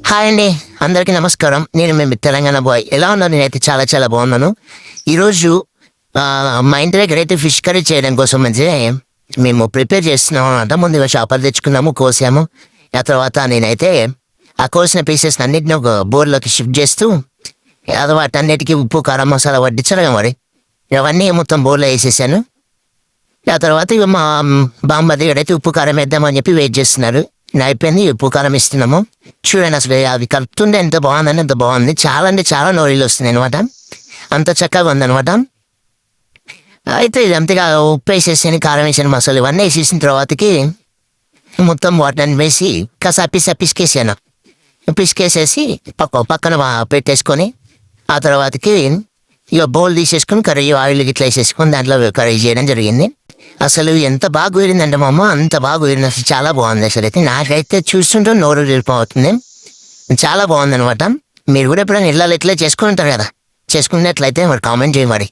Hi అండి, అందరికీ నమస్కారం. నేను మీ తెలంగాణ బాయ్. ఎలా ఉన్నారు? నేనైతే చాలా చాలా బాగున్నాను. ఈరోజు మా ఇంటి దగ్గర అయితే ఫిష్ కర్రీ చేయడం కోసం అయితే మేము ప్రిపేర్ చేస్తున్నాం అనమాట. ముందుగా చేపలు తెచ్చుకున్నాము, కోసాము. ఆ తర్వాత నేనైతే ఆ కోసిన పీసెస్ అన్నిటిని ఒక బోర్లోకి షిఫ్ట్ చేస్తూ వాటన్నిటికీ ఉప్పు, కారం, మసాలా వడ్డించడం మరి ఇవన్నీ మొత్తం బోర్లో వేసేసాను. ఆ తర్వాత ఇక మా బామ్మది అయితే ఉప్పు కారం వేద్దామని చెప్పి వెయిట్ చేస్తున్నారు. అయిపోయింది, ఉప్పు కారం ఇస్తున్నాము. చూడండి అసలు అవి కలుపుతుండే ఎంత బాగుందని, ఎంత బాగుంది. చాలా అంటే చాలా నోరీలు వస్తున్నాయి అనమాట. అంత చక్కగా ఉందనమాట. అయితే ఇది అంతగా ఉప్పు వేసేసాను, కారం వేసాను, మసాలా ఇవన్నీ వేసేసిన తర్వాతకి మొత్తం వాటిని వేసి కాస్త పిసికేసాను. పిసికేసేసి పక్కన పెట్టేసుకొని ఆ తర్వాతకి ఇక బౌల్ తీసేసుకొని కర్రీ ఆయిల్ ఇట్లా వేసేసుకొని దాంట్లో కర్రీ చేయడం జరిగింది. అసలు ఎంత బాగా కుదిరిందంటే మా అమ్మ, అంత బాగా కుదిరింది. అసలు చాలా బాగుంది. అసలు అయితే నాకైతే చూస్తుంటే నోరు వెళ్ళిపోతుంది. చాలా బాగుంది అనమాట. మీరు కూడా ఎప్పుడైనా ఇళ్ళలో ఇట్లా చేసుకుని ఉంటారు కదా, చేసుకున్నట్లయితే మరి కామెంట్ చేయండి.